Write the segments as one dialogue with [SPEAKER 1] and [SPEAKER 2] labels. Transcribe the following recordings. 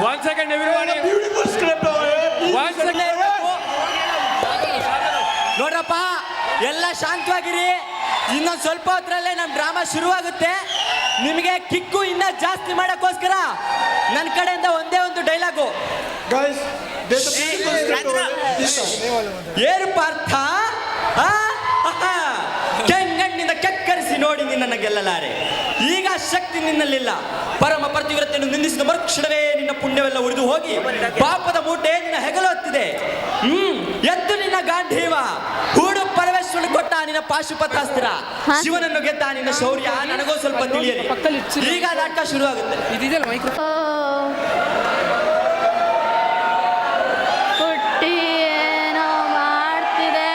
[SPEAKER 1] 1 second everybody.
[SPEAKER 2] Beautiful script.
[SPEAKER 1] 1 second.
[SPEAKER 3] ನೋಡ್ರಪ್ಪ, ಎಲ್ಲ ಶಾಂತವಾಗಿರಿ. ಇನ್ನೊಂದು ಸ್ವಲ್ಪ ಹೊತ್ತರಲ್ಲೇ ನಮ್ಮ ಡ್ರಾಮಾ ಶುರುವಾಗುತ್ತೆ. ನಿಮಗೆ ಕಿಕ್ಕು ಇನ್ನ ಜಾಸ್ತಿ ಮಾಡೋಕ್ಕೋಸ್ಕರ ನನ್ನ ಕಡೆಯಿಂದ ಒಂದೇ ಒಂದು dialogue.
[SPEAKER 2] Guys, there's a beautiful script.
[SPEAKER 3] ಏನು ಪಾರ್ಥ, ಕೆಂಗಣ್ಣಿಂದ ಕೆಕ್ಕರಿಸಿ ನೋಡಿ ನಿನ್ನನ್ನು ಗೆಲ್ಲಲಾರೆ. ಈಗ ಶಕ್ತಿ ನಿನ್ನಲ್ಲಿಲ್ಲ. ಪರಮ ಪತಿವ್ರತೆಯನ್ನು ನಿಂದಿಸಿದ ಮರುಕ್ಷಣವೇ ನಿನ್ನ ಪುಣ್ಯವೆಲ್ಲ ಉಳಿದು ಹೋಗಿ ಪಾಪದ ಮೂಟೆ ನಿನ್ನ ಹೆಗಲು ಹೊತ್ತಿದೆ. ಎದ್ದು ನಿನ್ನ ಗಾಂಧೀವ, ಹೂಡು ಪರಮೇಶ್ವರನು ಕೊಟ್ಟ ನಿನ್ನ ಪಾಶುಪತಾಸ್ತ್ರ, ಶಿವನನ್ನು ಗೆದ್ದ ನಿನ್ನ ಶೌರ್ಯ ನನಗೂ ಸ್ವಲ್ಪ ತಿಳಿಯಲಿ. ಈಗ ನಾಟಕ ಶುರುವಾಗುತ್ತೆ.
[SPEAKER 1] ಇದೆಯಲ್ಲ ಮೈಕ್ರೋ.
[SPEAKER 4] ಹುಟ್ಟಿ ಏನೋ ಮಾಡ್ತಿದೆ.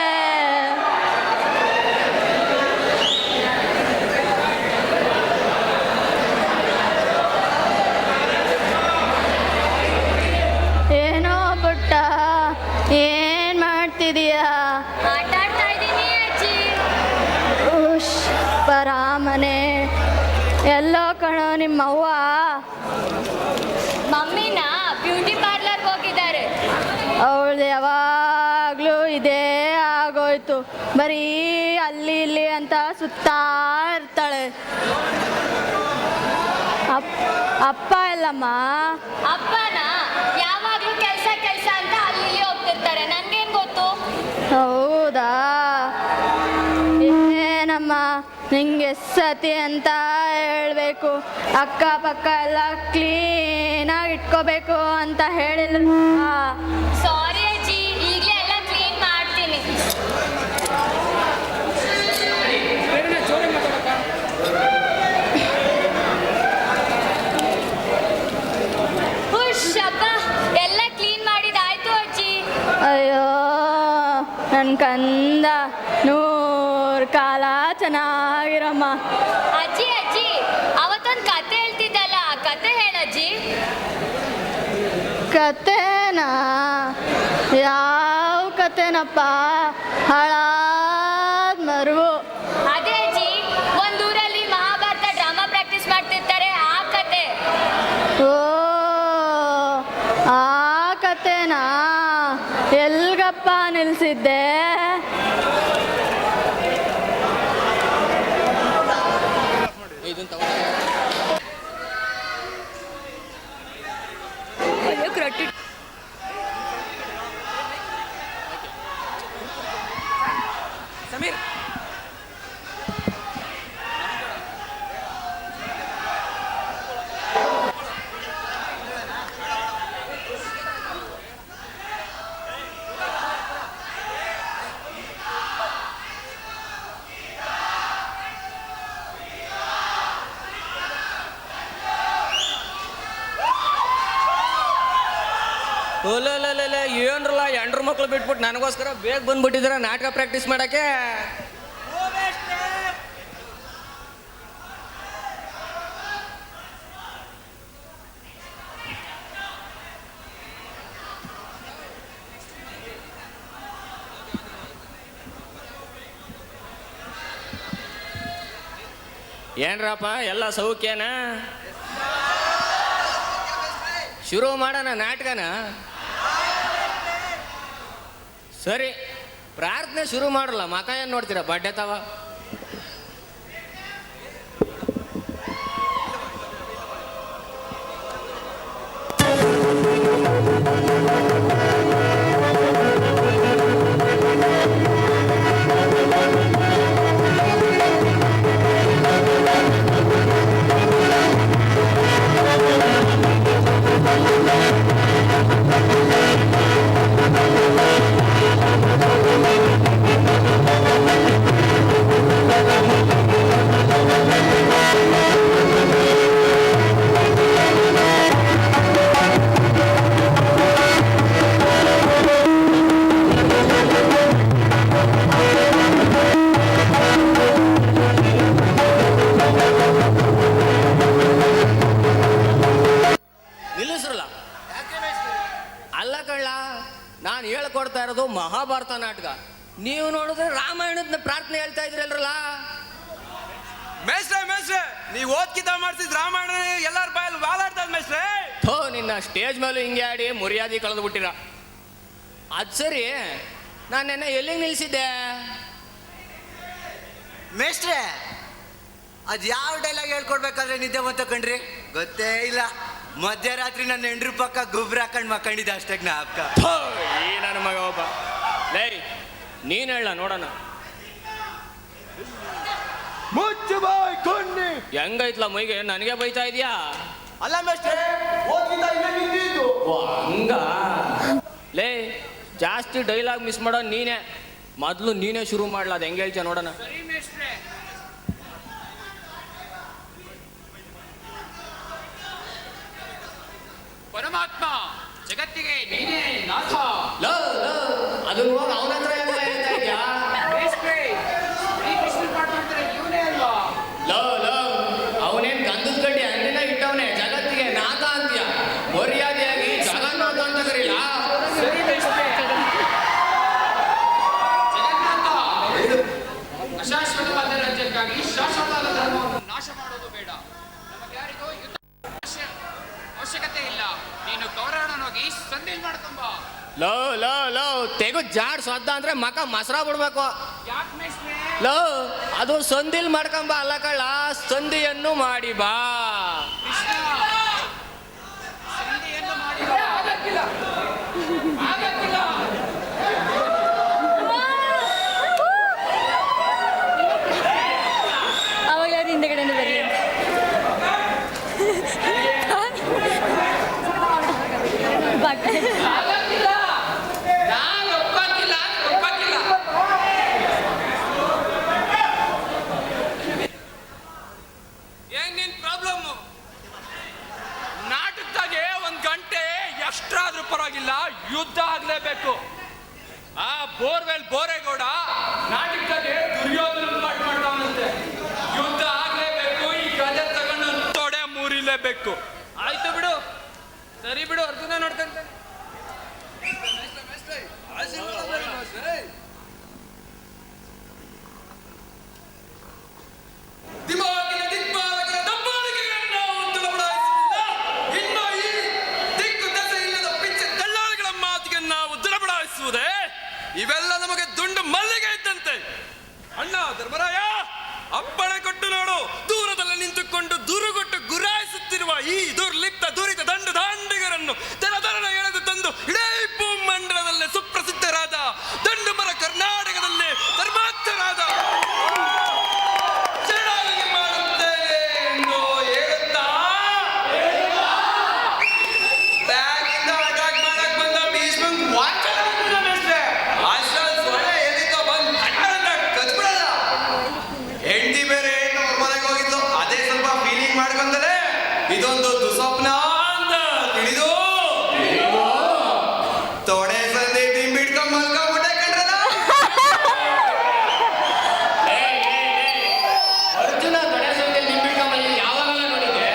[SPEAKER 4] ಏನೋ ಪುಟ್ಟ, ಏನ್ ಮಾಡ್ತಿದೀಯಾ?
[SPEAKER 5] ಆಟ ಆಡ್ತಾ ಇದ್ದೀನಿ ಅಜ್ಜಿ.
[SPEAKER 4] ಉಶ್, ಪರಾಮನೆ. ಎಲ್ಲೋ ಕಣೋ ನಿಮ್ಮವ್ವ.
[SPEAKER 5] ಮಮ್ಮಿನ ಬ್ಯೂಟಿ ಪಾರ್ಲರ್ ಹೋಗಿದ್ದಾರೆ.
[SPEAKER 4] ಅವಳು ಯಾವಾಗ್ಲೂ ಇದೇ ಆಗೋಯ್ತು. ಬರೀ ಅಲ್ಲಿ ಇಲ್ಲಿ ಅಂತ ಸುತ್ತಾ ಇರ್ತಾಳೆ. ಅಪ್ಪ ಎಲ್ಲಮ್ಮ?
[SPEAKER 5] ಅಪ್ಪನ ಯಾವಾಗ್ಲೂ ಕೆಲ್ಸ ಕೆಲ್ಸ ಅಂತ ಅಲ್ಲಿ ಇಲ್ಲಿ ಹೋಗ್ತಿರ್ತಾರೆ. ನನ್ಗೇನ್ ಗೊತ್ತು?
[SPEAKER 4] ಹೌದಾ? ಏನಮ್ಮ, ನಿಂಗೆ ಸತಿ ಅಂತ ಹೇಳ್ಬೇಕು, ಅಕ್ಕಪಕ್ಕ ಎಲ್ಲ ಕ್ಲೀನಾಗಿ ಇಟ್ಕೋಬೇಕು ಅಂತ ಹೇಳಿಲ್ಲ.
[SPEAKER 5] ಸಾರಿ ಅಜ್ಜಿ, ಈಗಲೇ ಎಲ್ಲ ಕ್ಲೀನ್ ಮಾಡ್ತೀನಿ. ಹುಷ್ ಅಪ್ಪ, ಎಲ್ಲ ಕ್ಲೀನ್ ಮಾಡಿದಾಯ್ತು ಅಜ್ಜಿ.
[SPEAKER 4] ಅಯ್ಯೋ ನನ್ನ ಕಂದ, 100 ಕಾಲ ಚೆನ್ನಾಗಿರಮ್ಮ.
[SPEAKER 5] ಅಜ್ಜಿ ಅಜ್ಜಿ, ಅವತ್ತೊಂದು ಕತೆ ಹೇಳ್ತಿದ್ದಲ್ಲ, ಆ ಕತೆ ಹೇಳಜ್ಜಿ.
[SPEAKER 4] ಕತೆನಾ? ಯಾವ ಕತೆನಪ್ಪ? ಹಾಳಾದ ಮರುವು.
[SPEAKER 5] ಅದೇ ಅಜ್ಜಿ, ಒಂದೂರಲ್ಲಿ ಮಹಾಭಾರತ ಡ್ರಾಮಾ ಪ್ರಾಕ್ಟೀಸ್ ಮಾಡ್ತಿರ್ತಾರೆ, ಆ ಕತೆ.
[SPEAKER 4] ಓ, ಆ ಕತೆನಾ? ಎಲ್ಗಪ್ಪ ನಿಲ್ಸಿದ್ದೆ?
[SPEAKER 1] ಸಮೀರ್ ಓಲಲ್ಲ ಏನ್ರಲ್ಲ, ಎಂಡ್ರ ಮಕ್ಳು ಬಿಟ್ಬಿಟ್ಟು ನನಗೋಸ್ಕರ ಬೇಗ ಬಂದ್ಬಿಟ್ಟಿದ್ದೀರ ನಾಟಕ ಪ್ರಾಕ್ಟೀಸ್ ಮಾಡಕ್ಕೆ. ಏನ್ರಪ್ಪ ಎಲ್ಲ ಸೌಖ್ಯನ? ಶುರು ಮಾಡೋಣ ನಾಟಕನ? ಸರಿ, ಪ್ರಾರ್ಥನೆ ಶುರು ಮಾಡಲ್ಲ. ಮಕ ಏನು ನೋಡ್ತೀರಾ, ಬಡ್ಡೆ ತವ? ನಾನು ಹೇಳ್ಕೊಡ್ತಾ ಇರೋದು ಮಹಾಭಾರತ ನಾಟಕ. ನೀವು ನೋಡಿದ್ರೆ ರಾಮಾಯಣದ ಪ್ರಾರ್ಥನೆ ಹೇಳ್ತಾ ಇದ್ರಲ್ರಲ್ಲ.
[SPEAKER 6] ಮೇಸ್ಟ್ರೆ ಮೇಸ್ಟ್ರೆ
[SPEAKER 2] ನೀವು ಓದ್ಕಿತ ಮಾಡ್ಸಿದ್ ರಾಮಾಯಣ ಎಲ್ಲಾರ ಬಾಯಲ್ಲಿ ವಾಲಾಡ್ತದ ಮೇಷ್ಟ್ರೆ.
[SPEAKER 1] ಥೋ ನಿನ್ನ ಸ್ಟೇಜ್ ಮೇಲೂ ಹಿಂಗೆ ಆಡಿ ಮರ್ಯಾದೆ ಕಳೆದು ಬಿಟ್ಟಿರ. ಅದು ಸರಿ, ನಾನು ನೆನ್ನೆ ಎಲ್ಲಿಗೆ ನಿಲ್ಸಿದ್ದೆ?
[SPEAKER 6] ಮೇಷ್ಟ್ರೆ ಅದು ಯಾವ ಡೈಲಾಗ್ ಹೇಳ್ಕೊಡ್ಬೇಕಾದ್ರೆ ನಿದ್ದೆ ಬಂತ ಕಣ್ರಿ, ಗೊತ್ತೇ ಇಲ್ಲ. ಮಧ್ಯರಾತ್ರಿ ನನ್ನ ಹೆಂಡ್ರು ಪಕ್ಕ ಗುಬ್ರ ಹಾಕೊಂಡು ಮಕ್ಕಂಡಿದ್ದೆ ಅಷ್ಟೇ ಜ್ಞಾಪಕ.
[SPEAKER 1] ಥೋ, ಈ ನನ್ನ ಮಗ ಒಬ್ಬ. ಲೇ ನೀನು ಹೇಳ ನೋಡೋಣ.
[SPEAKER 2] ಮುಚ್ಚು ಬಾಯ್ ಕೊಂಡಿ.
[SPEAKER 1] ಹೆಂಗೈತ್ಲ ಮೈಗೆ ನನಗೆ ಬೈತಾ ಇದೀಯಾ?
[SPEAKER 2] ಅಲ್ಲ ಮೇಷ್ಟ್ರೆ, ಓದ್ಕಿತ ಇಲ್ಲೇ ನಿಂತಿದ್ದು.
[SPEAKER 1] ಹಂಗ ಲೇ ಜಾಸ್ತಿ ಡೈಲಾಗ್ ಮಿಸ್ ಮಾಡೋ ನೀನೇ. ಮೊದಲು ನೀನೇ ಶುರು ಮಾಡ್ಲಾ, ಅದು ಹೆಂಗೆ ಹೇಳ್ತೀಯ ನೋಡೋಣ.
[SPEAKER 7] ಪರಮಾತ್ಮ ಜಗತ್ತಿಗೆ ನೀನೇ ನಾಥ.
[SPEAKER 1] ಲೋ ಲೋ ಅದನ್ನ ಹೋಗಿ ಅವನ ಹತ್ರ ಹೆಂಗ ಹೇಳ್ತಾ ಇದ್ಯಾ?
[SPEAKER 7] ಶ್ರೀಕೃಷ್ಣ ಮಾಡ್ತಾರೆ ಇವನೇ ಅಲ್ವಾ?
[SPEAKER 1] ಲೋ ಲೋ ಅವನೇನ್ ಗಂಧದ ಗಡ್ಡಿ ಅಂಗಡಿನ ಇಟ್ಟವನೇ, ಜಗತ್ತಿಗೆ ನಾಥ ಅಂತೀಯ. ಮರ್ಯಾದೆಯಾಗಿ ಜಗನ್ನಾಥ ಅಂತ ಕರೀಲ.
[SPEAKER 7] ಜಗನ್ನಾಥ ಅಶಾಶ್ವತವಾದ ರಾಜ್ಯಕ್ಕಾಗಿ ಶಾಶ್ವತವಾದ ಧರ್ಮವನ್ನು ನಾಶ ಮಾಡೋದು ಬೇಡ. ನಮಗೆ ಯಾರಿಗೂ ಯುದ್ಧ ಅವಶ್ಯಕತೆ ಇಲ್ಲ. ನೀನು ಕೌರವನೋಗಿ ಸಂಧಿ ಮಾಡ್ಕೊಂಬ.
[SPEAKER 1] ಲೋ ಲೋ ಲೋ ತೆಗು ಜಾಡ್ ಸದ್ದ ಅಂದ್ರೆ ಮಕ ಮಸರ ಬಿಡ್ಬೇಕು.
[SPEAKER 7] ಯಾಕೆ ಮೇಷ್ಟ್ರೆ?
[SPEAKER 1] ಲೋ ಅದು ಸಂಧಿಲ್ ಮಾಡ್ಕೊಂಬ ಅಲ್ಲ ಕಳ್ಳ, ಸಂಧಿಯನ್ನು ಮಾಡಿ ಬಾ.
[SPEAKER 7] ಕೃಷ್ಣ ಸಂಧಿಯನ್ನು ಮಾಡಿ ಬಾ. ಆಗಕ್ಕಿಲ್ಲ.
[SPEAKER 4] ಅವಾಗ ಯಾರು ಹಿಂದೆಗಡೆಯಿಂದ ಬರಲಿ.
[SPEAKER 7] ನಾನು ಒಪ್ಪಕ್ಕಿಲ್ಲ.
[SPEAKER 2] ಏನ್ ನಿನ್ ಪ್ರಾಬ್ಲಮ್? ನಾಟಕದಾಗೆ 1 ಗಂಟೆ ಎಕ್ಸ್ಟ್ರಾ ಆದ್ರೂ ಪರವಾಗಿಲ್ಲ, ಯುದ್ಧ ಆಗ್ಲೇಬೇಕು. ಆ ಬೋರ್ವೆಲ್ ಬೋರೇಗೌಡ ನಾಟಕದಾಗೆ ದುರ್ಯೋಧನ ಮಾಡ್ತಾವನಂತೆ. ಯುದ್ಧ ಆಗ್ಲೇಬೇಕು, ಈ ಗದೆ ತಗೊಂಡು ತೊಡೆ ಮುರಿಲೇಬೇಕು. ಆಯ್ತು ಬಿಡು, ಸರಿ ಬಿಡು, ಅರ್ಜುನ ನೋಡ್ಕಂತ. ದಿಮಾಗಿನ ದಿಗ್ಪಾಲಕರ ದಬ್ಬಾಳಿಕೆಯನ್ನು ದೃಢಪಡಿಸಲಿಲ್ಲ. ಇನ್ನು ಈ ದಿಕ್ಕು ದೆಸೆ ಇಲ್ಲದ ಪಿಚ್ಚ ದಳ್ಳಾಳಿಗಳ ಮಾತಿಗೆ ನಾವು ದೃಢಪಡಿಸುವುದೇ? ಇವೆಲ್ಲ ನಮಗೆ ದುಂಡು ಮಲ್ಲಿಗೆ ಇದ್ದಂತೆ. ಅಣ್ಣ ಧರ್ಮರಾಯ, ಅಪ್ಪಣೆ ಕೊಟ್ಟು ನೋಡು. ದೂರದಲ್ಲಿ ನಿಂತುಕೊಂಡು ದುರುಗೊಟ್ಟು ಗುರಾಯಿಸುತ್ತಿರುವ ಈ ದುರ್ಲಿಪ್ತ ದುರಿತ ದಂಡಿಗರನ್ನು ದರದರನ ಎಳೆದು ತಂದು ಇಡೀ ಭೂಮಂಡಲದಲ್ಲೇ ಸುಪ್ರಸಿದ್ಧರಾದ ದಂಡು ಮರ ಕರ್ನಾಟಕದಲ್ಲೇ ಧರ್ಮಾರ್ಥರಾದ ಚೇಡಾಗಿ ಮಾಡುತ್ತೇನೆ ಎಂದು ಹೇಳುತ್ತಾ ಬ್ಯಾಗಿಂದ ಅಟ್ಯಾಕ್ ಮಾಡಕ್ ಬಂದ ಭೀಷ್ಮನ್ ವಾಚನ ಸೊಳ್ಳೆ ಎಲ್ಲಿಂದ ಬಂದು ಕಚ್ಬಿಡಲ್ಲ. ಹೆಂಡತಿ ಬೇರೆ ಅವ್ರ ಮನೆಗೆ ಹೋಗಿದ್ದು, ಅದೇ ಸ್ವಲ್ಪ ಫೀಲಿಂಗ್ ಮಾಡ್ಕೊಂಡರೆ ಇದೊಂದು ದುಸ್ವಪ್ನ ಅಂತ ತಿಳಿದು ತೊಡೆ ಸಂದೆ ದಿಂಬಿಡ್ಕೊಂಡ್ ಮಲ್ಕೊಂಡ್ಬಿಟ್ಟೆ ಕಣ್ರಲ್ಲ.
[SPEAKER 1] ಅರ್ಜುನ ತೊಡೆ ಸಂಖ್ಯೆ ನಿಂಬಿಟ್ಕೊಂಬಲ್ಲಿ ಯಾವಾಗಲ್ಲ ನೋಡಿದ್ದೆ.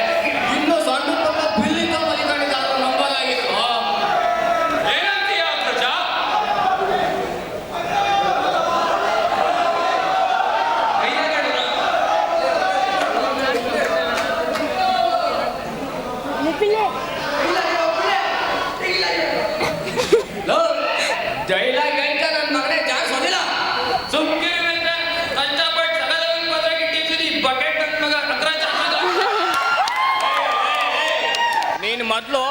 [SPEAKER 1] ಇನ್ನು ಸಣ್ಣ ಪಕ್ಕ ಬಿಲ್ಲಿಂದ ಮಲಿಕೊಂಡಿದ್ದಾದ್ರೂ ನಂಬೋದಾಗಿತ್ತು.
[SPEAKER 2] ಏನಂತೀಯ ಪ್ರಜಾ?
[SPEAKER 1] ಲೋ ಡೈಲಾಗ್ ಹೇಳ್ಕ ನನ್ನ ಮಗನೇ ಜಾಗ ಸೋದಿಲ್ಲ.
[SPEAKER 2] ಸುಮ್ಕಿರುವಂತೆ ಕಷ್ಟಪಟ್ಟು ಸಗಲವನ್ನು ಮದುವೆಗೆ ಟೀಚರಿ ಬಕೆಟ್ ನನ್ನ ಮಗ ಹತ್ರ ಚಾಚಿದ.
[SPEAKER 1] ನೀನು ಮೊದಲು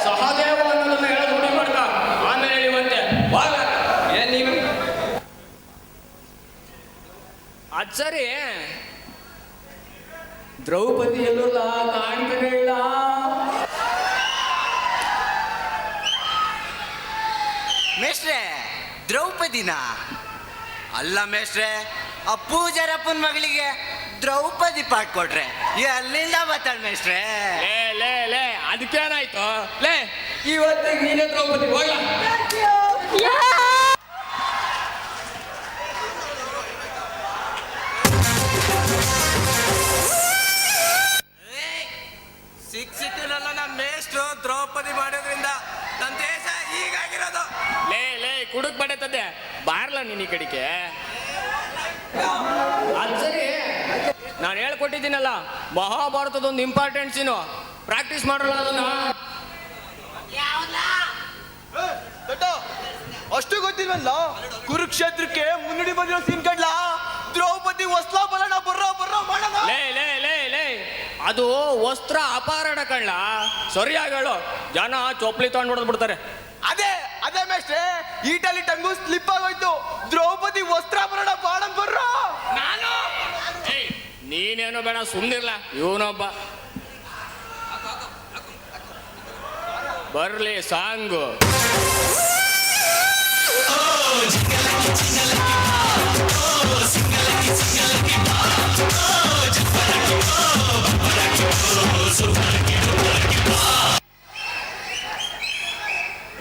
[SPEAKER 1] ಸಹದೇವ ಅನ್ನೋದನ್ನ ಹೇಳೋದು ರೂಢಿ ಮಾಡ್ಕ, ಆಮೇಲೆ ಹೇಳಿವಂತೆ
[SPEAKER 2] ಏನ್ ನೀವು
[SPEAKER 1] ಅದ್ ಸರಿ. ದ್ರೌಪದಿ ಎಲ್ಲಲ್ಲ ಕಾಣ್ತಾನೆ ಇಲ್ಲ.
[SPEAKER 6] ಮೇಷ್ಟ್ರೆ ದ್ರೌಪದಿನ ಅಲ್ಲ ಮೇಷ್ಟ್ರೆ, ಆ ಪೂಜಾರಪ್ಪನ ಮಗಳಿಗೆ ದ್ರೌಪದಿ ಪಾಠ ಕೊಟ್ರೆ ಎಲ್ಲಿಂದ ಬರ್ತಾಳೆ ಮೇಷ್ಟ್ರೆ?
[SPEAKER 1] ಲೇ ಲೇ ಲೇ ಅದಕ್ಕೇನಾಯ್ತು? ಲೇ ಇವತ್ತಿಗೆ ನೀನೇ ದ್ರೌಪದಿ ಹೋಗ್ಲ.
[SPEAKER 6] ಸಿಕ್ಕಿನಲ್ಲ ನಮ್ಮ ಮೇಷ್ಟ್ರು ದ್ರೌಪದಿ ಮಾಡೋದ್ರಿಂದ ನಮ್ಮ ದೇಶ ಹೀಗಾಗಿರೋದು.
[SPEAKER 1] ಲೇ ಲೇ ಕುಡುಕ್ ಬಡತದೆ ಬಾರ್ಲ ನೀನ್ ಈ ಕಡಿಕೆ. ಅದ್ ಸರಿ ನಾನು ಹೇಳ್ಕೊಟ್ಟಿದ್ದೀನಲ್ಲ, ಮಹಾಭಾರತದೊಂದು ಇಂಪಾರ್ಟೆಂಟ್ ಸೀನು, ಪ್ರಾಕ್ಟೀಸ್ ಮಾಡಲ್ಲ ಅದನ್ನ.
[SPEAKER 8] ಅಷ್ಟು ಗೊತ್ತಿಲ್ವಲ್ಲ, ಕುರುಕ್ಷೇತ್ರಕ್ಕೆ ಮುನ್ನುಡಿ ಬಂದಿರೋ ಸೀನ್ ಕಡ್ಲ, ದ್ರೌಪದಿ ವಸ್ತ್ರ ಬರೋಣ ಬರ್ರೋ ಮಾಡೋಣ.
[SPEAKER 1] ಲೇ ಲೇ ಲೇ ಲೇ ಅದು ವಸ್ತ್ರ ಅಪಹರಣ ಕಳ್ಳ, ಸರಿಯಾಗಿ ಹೇಳು, ಜನ ಚೊಪ್ಲಿ ತಗೊಂಡು ಹೊಡೆದು ಬಿಡ್ತಾರೆ.
[SPEAKER 8] ಅದೇ ಅದೇ ಮೇಷ್ಟ್ರೆ, ಈಟಲ್ಲಿ ಟಂಗು ಸ್ಲಿಪ್ ಆಗೋಯ್ತು, ದ್ರೌಪದಿ ವಸ್ತ್ರ ಬರೋಣ ಬರ್ರೋ.
[SPEAKER 2] ನಾನು
[SPEAKER 1] ನೀನೇನು ಬೇಡ, ಸುಮ್ಮನಿರ್ಲ, ಇವನೊಬ್ಬ ಬರ್ಲಿ ಸಾಂಗು.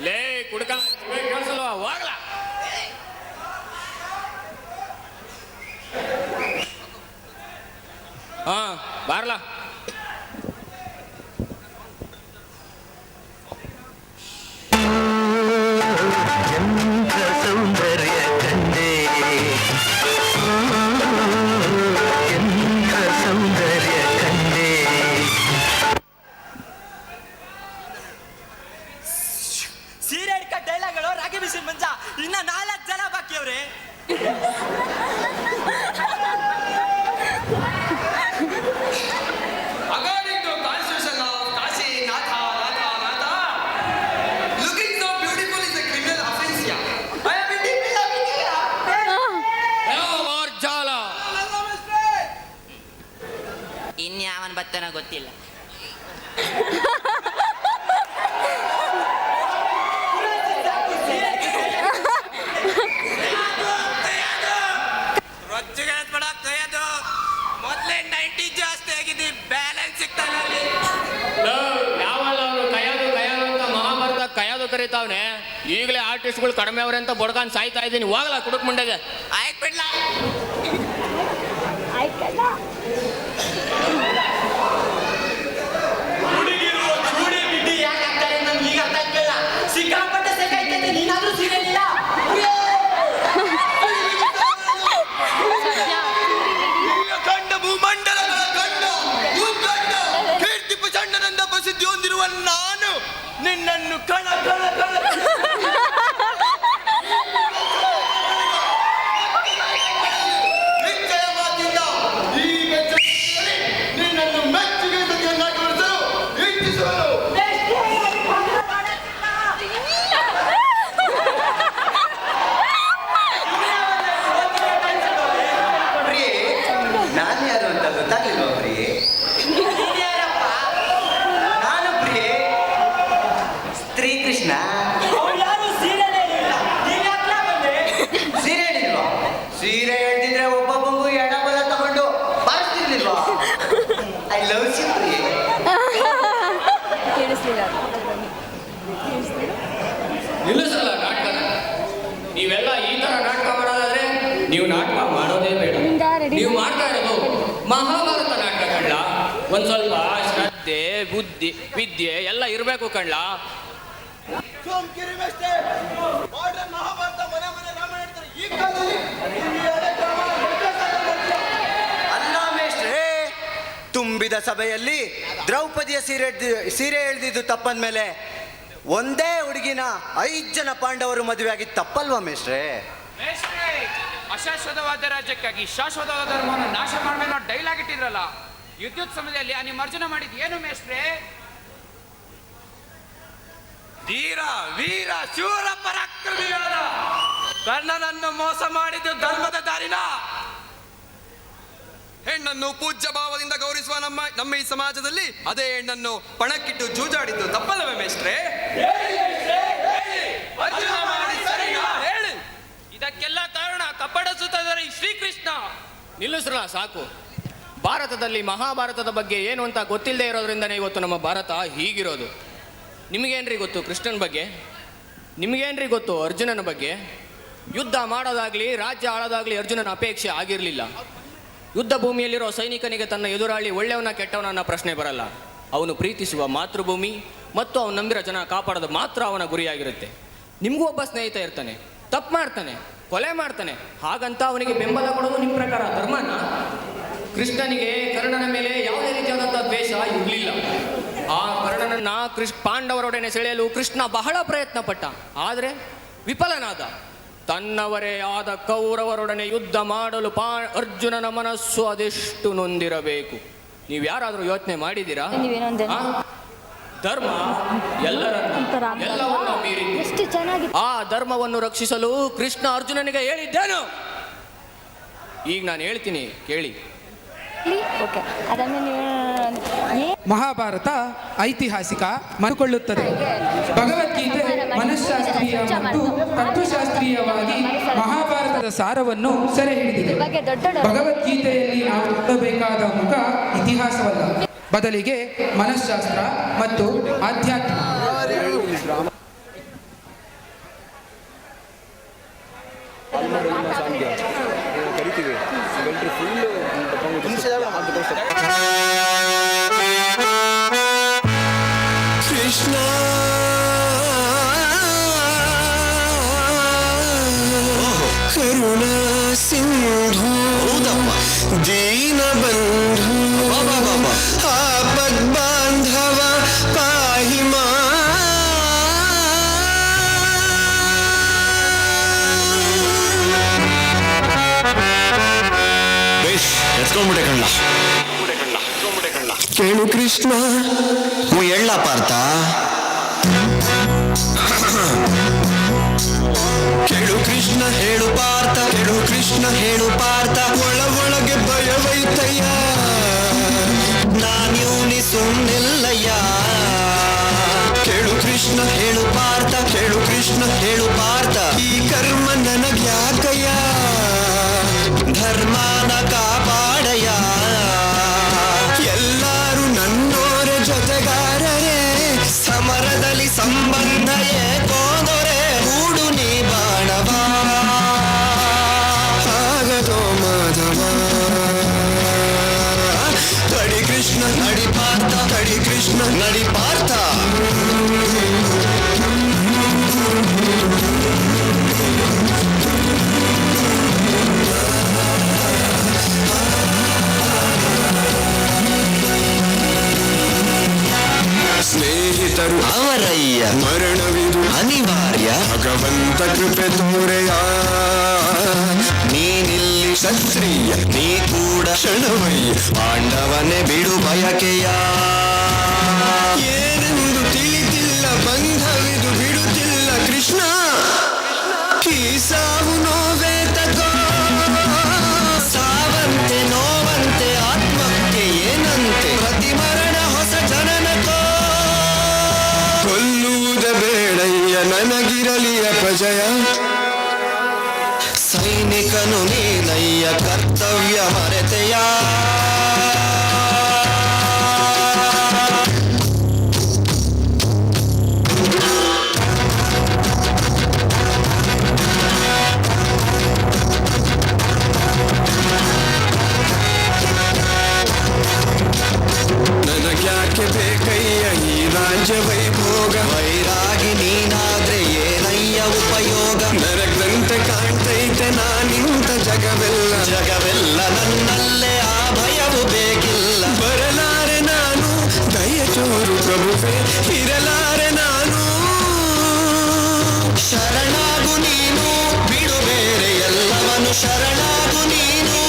[SPEAKER 1] ಲೇ ಕುಡ್ಕ ಕೇಳಿಸಲ್ವಾ, ಹೋಗ್ಲ. ಹಾ ಬಾರ್ಲಾ.
[SPEAKER 9] ಸೌಂದರ್ಯ ಕಂಡೆ ಸೌಂದರ್ಯ ಕಂಡೆ.
[SPEAKER 3] ಸೀರೆ ಹಿಡ್ಕ ಡೈಲಾಗ್ಗಳು ರಾಗಿ ಬಿಸಿ ಮಂಜ, ಇನ್ನ 4 ಜನ ಬಾಕಿ ಅವ್ರೆ.
[SPEAKER 2] According to Constitution of Kashi, Natha, looking so beautiful is a criminal offense. I am
[SPEAKER 1] ಜಾಲ
[SPEAKER 6] ಇನ್ಯಾವನ್ ಬತ್ತನ ಗೊತ್ತಿಲ್ಲ.
[SPEAKER 8] ಮೊದ್ಲೇ 90 ಜಾಸ್ತಿ ಆಗಿದೆ, ಬ್ಯಾಲೆನ್ಸ್ ಸಿಗ್ತಾನೆ.
[SPEAKER 1] ಯಾವಲ್ಲ ಅವನು ಕೈಯೋದು ಅಂತ ಮಹಾಭಾರತ ಕೈಯೋದು ಕರೀತಾವ್ನೆ. ಈಗಲೇ ಆರ್ಟಿಸ್ಟ್ಗಳು ಕಡಿಮೆ ಅವ್ರೆ ಅಂತ ಬಡ್ಕೊಂಡು ಸಾಯ್ತಾ ಇದ್ದೀನಿ. ಹೋಗಲ್ಲ ಕುಡುಕ್ ಮುಂಡೆಗೆ.
[SPEAKER 8] ಆಯ್ತು ಬಿಡ್ಲ.
[SPEAKER 3] ಹುಡುಗಿರು ಚೂಡಿ ಬಿಡ್ಡಿ ಯಾಕೆ ಆಗ್ತಾರೆ ನಮ್ಗೆ ಈಗ ಅರ್ಥ ಆಗ್ತಿಲ್ಲ. ಸಿಕ್ಕಾಪಟ್ಟೆ ಸೆಕಾಯ್ತೈತೆ, ನೀನಾದ್ರೂ ಸೀರೆ ಇಲ್ಲ.
[SPEAKER 8] ಕಂಡ ಭೂಮಂಡಲಗಳ ಕಂಡು ಕೀರ್ತಿ ಪ್ರಚಂಡನೆಂದ ಪ್ರಸಿದ್ಧಿ ಹೊಂದಿರುವ ನಾನು ನಿನ್ನನ್ನು ಕಣ ಕಣ ಕಣ ನಿಶ್ಚಯ ಮಾತಿಂದ ಈ ಮೆಚ್ಚುಗೆಯಲ್ಲಿ ನಿನ್ನನ್ನು ಮೆಚ್ಚುಗೆ ಸತಿಯನ್ನಾಗಿ ಹೊರಸಲು ಇಚ್ಛಿಸುವನು.
[SPEAKER 6] ನಾನು ಯಾರು ಅಂತ ಗೊತ್ತಾಗ್ಲಿಲ್ವಾ ಪ್ರಿಯೆ? ನಾನು ಪ್ರಿಯೆ, ಸ್ತ್ರೀ ಕೃಷ್ಣ.
[SPEAKER 3] ಅವ್ರು ಯಾರು ಸೀರೆ ಹೇಳಿಲ್ಲ, ನೀವ್ ಯಾಕ್ಲಾ ಬಂದೆ?
[SPEAKER 6] ಸೀರೆ ಹೇಳಿಲ್ವಾ? ಸೀರೆ ಹೇಳ್ತಿದ್ರೆ ಒಬ್ಬೊಬ್ಬಂಗೂ ಎಡಬಲ ತಗೊಂಡು ಬಾರಿಸ್ತಿರ್ಲಿಲ್ವಾ? ಐ ಲವ್ ಯು ಪ್ರಿಯೆ.
[SPEAKER 1] ನಿಲ್ಲಿಸಲ್ಲ ನಾಟಕ. ನೀವೆಲ್ಲ ಈ ತರ ನಾಟಕ ಮಾಡೋದಾದ್ರೆ ನೀವು ನಾಟಕ ಮಾಡೋದೇ ಬೇಡ. ನೀವು ಮಾಡ್ತಾ ಇರೋದು ಮಹಾಭಾರತ ನಾಟಕ ಕಣ್ಣ. ಒಂದ್ ಸ್ವಲ್ಪ ಶ್ರದ್ಧೆ, ಬುದ್ಧಿ, ವಿದ್ಯೆ ಎಲ್ಲ ಇರಬೇಕು ಕಣ್ಣ.
[SPEAKER 8] ಸೋಂಕಿರಿ ಮೇಷ್ಟ್ರೆ, ಮಾಡರ್ನ್ ಮಹಾಭಾರತ ಮನೆ ಮನೆ ರಾಮಾಯಣ ಹೇಳ್ತಾರೆ. ಈ ಕಾಲದಲ್ಲಿ ಈ ಹಳೆ ಡ್ರಾಮಾ
[SPEAKER 6] ಅಲ್ಲ ಮೇಷ್ಟ್ರೆ, ತುಂಬಿದ ಸಭೆಯಲ್ಲಿ ದ್ರೌಪದಿಯ ಸೀರೆ ಎಳ್ದಿದ್ದು ತಪ್ಪಂದ್ಮೇಲೆ ಒಂದೇ ಹುಡುಗಿನ 5 ಜನ ಪಾಂಡವರು ಮದುವೆ ಆಗಿದ್ದು ತಪ್ಪಲ್ವಾ ಮೇಷ್ಟ್ರೆ?
[SPEAKER 7] ಮೇಷ್ಟ್ರೇ, ಅಶಾಶ್ವತವಾದ ರಾಜ್ಯಕ್ಕಾಗಿ ಶಾಶ್ವತವಾದ ಧರ್ಮವನ್ನು ನಾಶ ಮಾಡಬೇಕು ಡೈಲಾಗ್ ಇಟ್ಟಿದ್ರಲ್ಲ, ಯುದ್ಧದ ಸಮಯದಲ್ಲಿ ನಿಮ್ಮ ಅರ್ಜುನ ಮಾಡಿದ್ ಏನು ಮೇಷ್ಟ್ರೇ?
[SPEAKER 8] ಧೀರ ವೀರ ಶೂರ ಪರಾಕ್ರಮಿಯಾದ ಕರ್ಣನನ್ನು ಮೋಸ ಮಾಡಿದ್ದು ಧರ್ಮದ ದಾರಿನ.
[SPEAKER 10] ಹೆಣ್ಣನ್ನು ಪೂಜ್ಯ ಭಾವದಿಂದ ಗೌರವಿಸುವ ನಮ್ಮ ಈ ಸಮಾಜದಲ್ಲಿ ಅದೇ ಹೆಣ್ಣನ್ನು ಪಣಕ್ಕಿಟ್ಟು ಜೂಜಾಡಿದ್ದು ತಪ್ಪಲ್ಲವೇ ಮೇಷ್ಟ್ರೆ?
[SPEAKER 2] ಹೇಳಿ, ಇದಕ್ಕೆಲ್ಲ ಕಾರಣ ಕಪಟ ಸುತ್ತದರೆ ಶ್ರೀಕೃಷ್ಣ.
[SPEAKER 1] ನಿಲ್ಲಿಸ್ರಲ್ಲ ಸಾಕು. ಭಾರತದಲ್ಲಿ ಮಹಾಭಾರತದ ಬಗ್ಗೆ ಏನು ಅಂತ ಗೊತ್ತಿಲ್ಲದೆ ಇರೋದ್ರಿಂದನೇ ಇವತ್ತು ನಮ್ಮ ಭಾರತ ಹೀಗಿರೋದು. ನಿಮಗೇನ್ರಿ ಗೊತ್ತು ಕೃಷ್ಣನ ಬಗ್ಗೆ? ನಿಮಗೇನ್ರಿ ಗೊತ್ತು ಅರ್ಜುನನ ಬಗ್ಗೆ? ಯುದ್ಧ ಮಾಡೋದಾಗ್ಲಿ ರಾಜ್ಯ ಆಳೋದಾಗ್ಲಿ ಅರ್ಜುನನ ಅಪೇಕ್ಷೆ ಆಗಿರಲಿಲ್ಲ. ಯುದ್ಧ ಭೂಮಿಯಲ್ಲಿರೋ ಸೈನಿಕನಿಗೆ ತನ್ನ ಎದುರಾಳಿ ಒಳ್ಳೆಯವನ ಕೆಟ್ಟವನ ಅನ್ನೋ ಪ್ರಶ್ನೆ ಬರಲ್ಲ. ಅವನು ಪ್ರೀತಿಸುವ ಮಾತೃಭೂಮಿ ಮತ್ತು ಅವನು ನಂಬಿರೋ ಜನ ಕಾಪಾಡೋದು ಮಾತ್ರ ಅವನ ಗುರಿಯಾಗಿರುತ್ತೆ. ನಿಮಗೂ ಒಬ್ಬ ಸ್ನೇಹಿತ ಇರ್ತಾನೆ, ತಪ್ಪು ಮಾಡ್ತಾನೆ, ಕೊಲೆ ಮಾಡ್ತಾನೆ, ಹಾಗಂತ ಅವನಿಗೆ ಬೆಂಬಲ ಕೊಡೋದು ನಿಮ್ಮ ಪ್ರಕಾರ ಧರ್ಮನ? ಕೃಷ್ಣನಿಗೆ ಕರ್ಣನ ಮೇಲೆ ಯಾವುದೇ ರೀತಿಯಾದಂತಹ ದ್ವೇಷ ಇರಲಿಲ್ಲ. ಆ ಕರ್ಣನನ್ನ ಪಾಂಡವರೊಡನೆ ಸೆಳೆಯಲು ಕೃಷ್ಣ ಬಹಳ ಪ್ರಯತ್ನ ಪಟ್ಟ, ಆದರೆ ವಿಫಲನಾದ. ತನ್ನವರೇ ಆದ ಕೌರವರೊಡನೆ ಯುದ್ಧ ಮಾಡಲು ಅರ್ಜುನನ ಮನಸ್ಸು ಅದೆಷ್ಟು ನೊಂದಿರಬೇಕು. ನೀವು ಯಾರಾದರೂ ಯೋಚನೆ ಮಾಡಿದ್ದೀರಾ? ಆ? ಧರ್ಮ ಎಲ್ಲವನ್ನ ಮೀರಿದ್ದು. ಆ ಧರ್ಮವನ್ನು ರಕ್ಷಿಸಲು ಕೃಷ್ಣ ಅರ್ಜುನನಿಗೆ ಹೇಳಿದ್ದೇನು? ಈಗ ನಾನು ಹೇಳ್ತೀನಿ, ಕೇಳಿ.
[SPEAKER 11] ಮಹಾಭಾರತ ಐತಿಹಾಸಿಕ ಮರುಕೊಳ್ಳುತ್ತದೆ. ಭಗವದ್ಗೀತೆ ಮನಃಶಾಸ್ತ್ರೀಯ ಮತ್ತು ತತ್ವಶಾಸ್ತ್ರೀಯವಾಗಿ ಮಹಾಭಾರತದ ಸಾರವನ್ನು ಸೆರೆ ಹಿಡಿದಿದೆ. ಭಗವದ್ಗೀತೆಯಲ್ಲಿ ನಾವು ನೋಡಬೇಕಾದ ಮುಖ ಇತಿಹಾಸವಲ್ಲ, ಬದಲಿಗೆ ಮನಃಶಾಸ್ತ್ರ ಮತ್ತು ಆಧ್ಯಾತ್ಮ.
[SPEAKER 9] ಕೃಷ್ಣ ಕರುಣಾ ಸಿಂಧು ದೀನ ಬಂಧು ಆಪದ್ ಬಾಂಧವ ಪಾಹಿ ಮಾ ಎತ್ಕೊಂಡ್ಬಿಟ್ಟೆ ಕಣ್ಣ. ಕೇಳು ಕೃಷ್ಣ ಎಳ್ಳ ಪಾರ್ಥ, ಕೇಳು ಕೃಷ್ಣ ಹೇಳು ಪಾರ್ಥ, ಕೇಳು ಕೃಷ್ಣ ಹೇಳು ಪಾರ್ಥ, ಒಳಗೆ ಭಯವೈತಯ್ಯ ನಾನ್ಯೂನಿ ಸುಮ್ಮನಿಲ್ಲಯ್ಯ. ಕೇಳು ಕೃಷ್ಣ ಹೇಳು ಪಾರ್ಥ, ಕೇಳು ಕೃಷ್ಣ ಹೇಳು ಪಾರ್ಥ, ಈ ಕರ್ಮ ನನಗ್ಯಾಕಯ್ಯ ಧರ್ಮನ ಕಾಪಾಡಯ್ಯ. ಎಲ್ಲರೂ ನನ್ನೋರ ಜೊತೆಗಾರರೇ, ಸಮರದಲ್ಲಿ ಸಂಬಂಧ ಏಕೋದೊರೆ, ಕೂಡು ನೀ ಬಾಣವ ಆಗದೋ ಮಾಧವ. ತಡಿ ಕೃಷ್ಣ ನಡಿ ಪಾರ್ಥ, ತಡಿ ಕೃಷ್ಣ ನಡಿ ಪಾರ್ಥ. ಸ್ನೇಹಿತರು ಅವರಯ್ಯ, ಮರಣವಿದು ಅನಿವಾರ್ಯ, ಭಗವಂತ ಕೃಪೆ ತೋರೆಯ. ನೀನಿಲ್ಲಿ ಕ್ಷತ್ರಿಯ, ನೀ ಕೂಡ ಕ್ಷಣವಯ್ಯ, ಪಾಂಡವನೇ ಬಿಡು ಬಯಕೆಯ. ಏನೆಂದು ತಿಳಿದಿಲ್ಲ ಬಂಧವಿದು ಬಿಡುತ್ತಿಲ್ಲ ಕೃಷ್ಣ, ಈ ಸಾವು ನೋವೇ ತಗೋ, ಸಾವಂತೆ ನೋವಂತೆ ಆತ್ಮಕ್ಕೆ ಏನಂತೆ, ಪ್ರತಿ ಮರಣ ಹೊಸ ಜನನಕೋ. ಕೊಲ್ಲುವುದ ಬೇಡಯ್ಯ ನನಗಿರಲಿ ಅಪಜಯ, ಸೈನಿಕನು ನೀನಯ್ಯ ಕರ್ತವ್ಯ ಮರೆತೆಯ. ನನಗ್ಯಾಕೆ ಬೇಕಯ್ಯ ಈ ರಾಜ್ಯ ವೈಭೋಗ, ವೈರಾಗಿ ನೀನಾದ್ರೆ ಏನಯ್ಯ ಉಪಯೋಗ. ನರಗದಂತೆ ಕಾಣ್ತೈತೆ ನಾನಿಂತ ಜಗವೆಲ್ಲ, ಜಗವೆಲ್ಲ ನನ್ನಲ್ಲೇ ಆ ಭಯವು ಬೇಕಿಲ್ಲ. ಬರಲಾರೆ ನಾನು ದಯಚೋರು ಪ್ರಭುವೆ, ಇರಲಾರೆ ನಾನು ಶರಣಾಗು ನೀನು, ಬಿಡು ಬೇರೆ ಎಲ್ಲವನು ಶರಣಾಗು ನೀನು.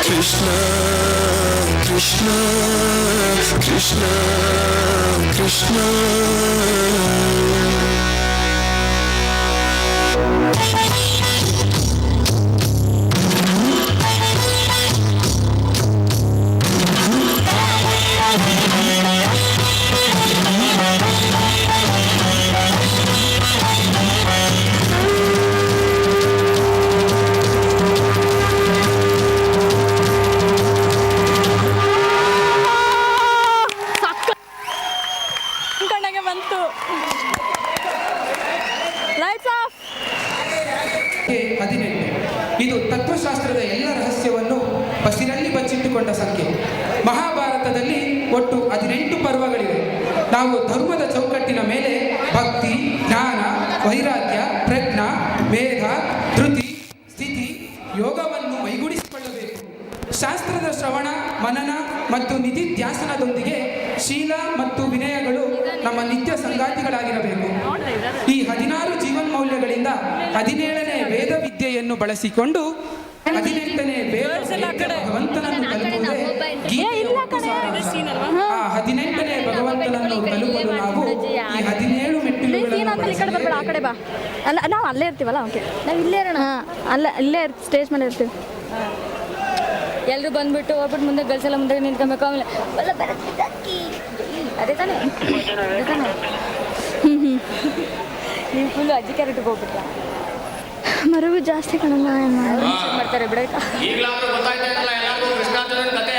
[SPEAKER 9] ಕೃಷ್ಣ ಕೃಷ್ಣ ಕೃಷ್ಣ ಕೃಷ್ಣ.
[SPEAKER 4] ಬಂತು. Lights off.
[SPEAKER 11] 18. ಇದು ತತ್ವಶಾಸ್ತ್ರದ ಎಲ್ಲ ರಹಸ್ಯವನ್ನು ಬಸಿರಲ್ಲಿ ಬಚ್ಚಿಟ್ಟುಕೊಂಡ ಸಂಖ್ಯೆ. ಮಹಾಭಾರತದಲ್ಲಿ ಒಟ್ಟು 18 ಪರ್ವಗಳಿವೆ. ನಾವು ಧರ್ಮದ ಚೌಕಟ್ಟಿನ ಮೇಲೆ ಭಕ್ತಿ, ಜ್ಞಾನ, ವೈರಾಗ್ಯ, ವೇದ, ಧೃತಿ, ಸ್ಥಿತಿ, ಯೋಗವನ್ನು ಮೈಗೂಡಿಸಿಕೊಳ್ಳಬೇಕು. ಶಾಸ್ತ್ರದ ಶ್ರವಣ, ಮನನ ಮತ್ತು ನಿಧಿಧ್ಯಾಸನದೊಂದಿಗೆ ಶೀಲ ಮತ್ತು ವಿನಯಗಳು ನಮ್ಮ ನಿತ್ಯ ಸಂಗಾತಿಗಳಾಗಿರಬೇಕು. ಈ 16 ಜೀವನ್ಮೌಲ್ಯಗಳಿಂದ 17ನೇ ವೇದ ವಿದ್ಯೆಯನ್ನು ಬಳಸಿಕೊಂಡು 18ನೇ ವೇದ ಭಗವಂತನನ್ನು ತಲುಪುವುದೇ ಗೀತೆಯ ಒಟ್ಟು ಸಾರಾಂಶ. ಆ 18ನೇ ಭಗವಂತನನ್ನು ತಲುಪಲು ನಾವು ಈ 17 ಮೆಟ್ಟಿಲುಗಳನ್ನು
[SPEAKER 4] ಆ ಕಡೆ ಬಾ. ಅಲ್ಲ, ನಾವು ಅಲ್ಲೇ ಇರ್ತೀವಲ್ಲ. ಓಕೆ, ನಾವು ಇಲ್ಲೇ ಇರೋಣ. ಅಲ್ಲ, ಇಲ್ಲೇ ಸ್ಟೇಜ್ ಮೇಲೆ ಇರ್ತೀವಿ.
[SPEAKER 5] ಎಲ್ಲರೂ ಬಂದ್ಬಿಟ್ಟು ಹೋಗ್ಬಿಟ್ಟು ಮುಂದೆ ಗರ್ಲ್ಸ್ ಎಲ್ಲ ಮುಂದೆ ನಿಂತ್ಕೊಬೇಕು. ಆಮೇಲೆ ಎಲ್ಲ ಬರಕ್ಕೆ ಅದೇ ತಾನೇ ನೀವು ಫುಲ್ಲು ಅಜ್ಜಿ ಕ್ಯಾರೆಟ್ಗೆ ಹೋಗ್ಬಿಟ್ಟ.
[SPEAKER 4] ಮರವು ಜಾಸ್ತಿ ಕಣಮ್ಮ
[SPEAKER 5] ಮಾಡ್ತಾರೆ ಬಿಡ.
[SPEAKER 1] ಈಗಲಾದ್ರೂ ಗೊತ್ತಾಯ್ತಾ ಇರಲ್ಲ ಎಲ್ಲರಿಗೂ ಕೃಷ್ಣಾರ್ಜುನನ ಕತೆ.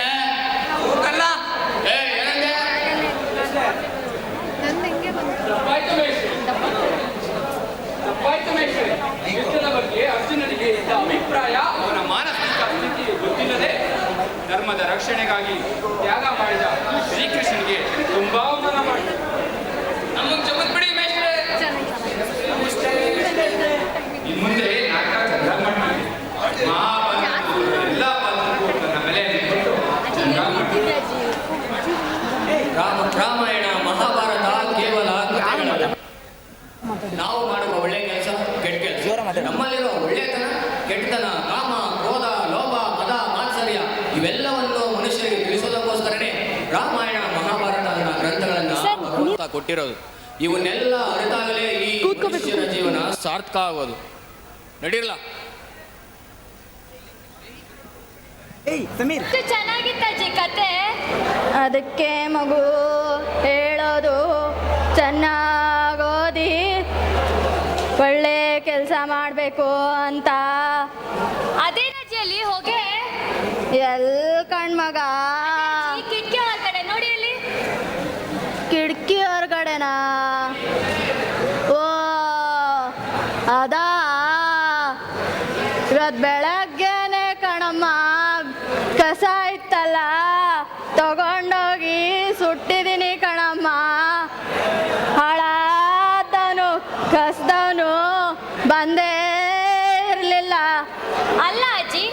[SPEAKER 2] ಕೃಷ್ಣನ ಬಗ್ಗೆ ಅರ್ಜುನನಿಗೆ ಇದ್ದ ಅಭಿಪ್ರಾಯ, ಅವನ ಮಾನಸಿಕ ಸ್ಥಿತಿ ಗೊತ್ತಿಲ್ಲದೆ ಧರ್ಮದ ರಕ್ಷಣೆಗಾಗಿ ತ್ಯಾಗ ಮಾಡಿದ ಶ್ರೀಕೃಷ್ಣನಿಗೆ ತುಂಬಾ ಅವಮಾನ ಮಾಡಿದ. ನಮಗೆ ಚಮತ್ ಬಿಡಿ ಮೇಷ್ಟ್ರೆ. ಇನ್ನು ಮುಂದೆ ನಾಟಕ ಚೆನ್ನಾಗಿ ಮಾಡ್ತೀವಿ. ಎಲ್ಲ ಪಾತ್ರಕ್ಕೂ ನನ್ನ ಮೇಲೆ ನಿಂತ್ಕೊಂಡು ಚೆನ್ನಾಗಿ ಮಾಡ್ತೀವಿ.
[SPEAKER 1] ರಾಮಾಯಣ ಮಹಾಭಾರತ ಕೇವಲ ಕಥೆಗಳಲ್ಲ. ನಾವು ಮಾಡುವ ಒಳ್ಳೆ ಕೆಲಸ, ಕೆಟ್ಟ ಕೆಲಸ, ನಮ್ಮಲ್ಲಿರೋ ಒಳ್ಳೆತನ, ಕೆಟ್ಟತನ, ಕಾಮ, ಕ್ರೋಧ, ಲೋಭ, ಮದ, ಮಾತ್ಸರ್ಯ ಇವೆಲ್ಲವನ್ನು ಮನುಷ್ಯರಿಗೆ ತಿಳಿಸೋದಕ್ಕೋಸ್ಕರನೇ ರಾಮಾಯಣ ಮಹಾಭಾರತ ಗ್ರಂಥಗಳನ್ನು ಭಗವಂತ ಕೊಟ್ಟಿರೋದು. ಇವನ್ನೆಲ್ಲ ಅರಿತಾಗಲೇ ಈ ಮನುಷ್ಯನ ಜೀವನ ಸಾರ್ಥಕ ಆಗೋದು. ನಡೀರ್ಲ.
[SPEAKER 5] ಚೆನ್ನಾಗಿತ್ತಜ್ಜಿ ಕತೆ.
[SPEAKER 4] ಅದಕ್ಕೆ ಮಗು ಹೇಳೋದು, ಚೆನ್ನಾಗೋದಿ ಒಳ್ಳೆ ಕೆಲಸ ಮಾಡಬೇಕು ಅಂತ.
[SPEAKER 5] ಅದೇನಜ್ಜಿಯಲ್ಲಿ ಹೋಗೆ
[SPEAKER 4] ಕಣ್ಮಗ
[SPEAKER 5] ಕಿಟಕಿ ಹೊರಗಡೆ ನೋಡಿ. ಅಲ್ಲಿ
[SPEAKER 4] ಕಿಟಕಿ ಹೊರಗಡೆನಾ? ಓ ಅದಾ, ಇವತ್ತು ಬೆಳಗ್ಗೆನೆ ಕಣಮ್ಮ ಕಸ ಇತ್ತಲ್ಲ ತಗೊಂಡೋಗಿ ಸುಟ್ಟಿದ್ದೀನಿ ಕಣಮ್ಮ. ಹಾಳಾದವನು ಕಸ್ದವನು ಬಂದೇ ಇರಲಿಲ್ಲ.
[SPEAKER 5] ಅಲ್ಲ ಅಜ್ಜಿ,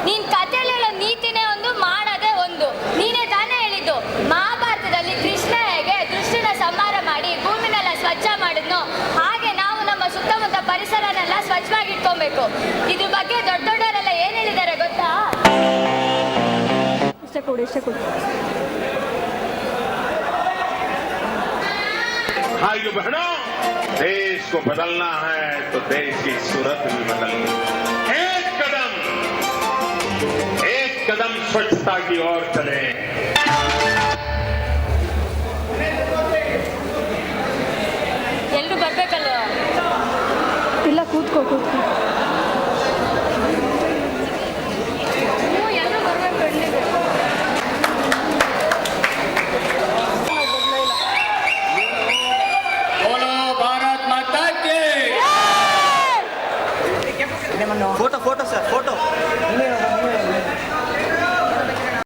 [SPEAKER 5] ನೀನ್ ಕಥೆಯಲ್ಲಿ ಹೇಳೋ ನೀತಿನೇ ಒಂದು, ಮಾಡೋದೇ ಒಂದು. ನೀನೇ ತಾನೇ ಹೇಳಿದ್ದು ಮಹಾಭಾರತದಲ್ಲಿ ಕೃಷ್ಣ ಹೇಗೆ ದುಷ್ಟನ ಸಂಹಾರ ಮಾಡಿ ಭೂಮಿನೆಲ್ಲ ಸ್ವಚ್ಛ ಮಾಡಿದ್ನೋ ಹಾಗೆ ನಾವು ನಮ್ಮ ಸುತ್ತಮುತ್ತ ಪರಿಸರನೆಲ್ಲ ಸ್ವಚ್ಛವಾಗಿ ಇಟ್ಕೊಬೇಕು. ಇದ್ರ ಬಗ್ಗೆ ದೊಡ್ಡ ದೊಡ್ಡವರೆಲ್ಲ ಏನ್ ಹೇಳಿದ್ದಾರೆ ಗೊತ್ತಾ?
[SPEAKER 4] ಇಷ್ಟ ಕೊಡು.
[SPEAKER 12] भाइयों बहनों, देश को बदलना है तो देश की सूरत भी बदलनी है। एक कदम स्वच्छता की ओर चले.
[SPEAKER 5] ಎಲ್ರು ಬರ್ಬೇಕಲ್ವಾ?
[SPEAKER 4] ಇಲ್ಲ, ಕೂತ್ಕೋ.
[SPEAKER 5] ಎಲ್ಲರೂ ಬರ್ಬೇಕು.
[SPEAKER 3] Photo sir, photo.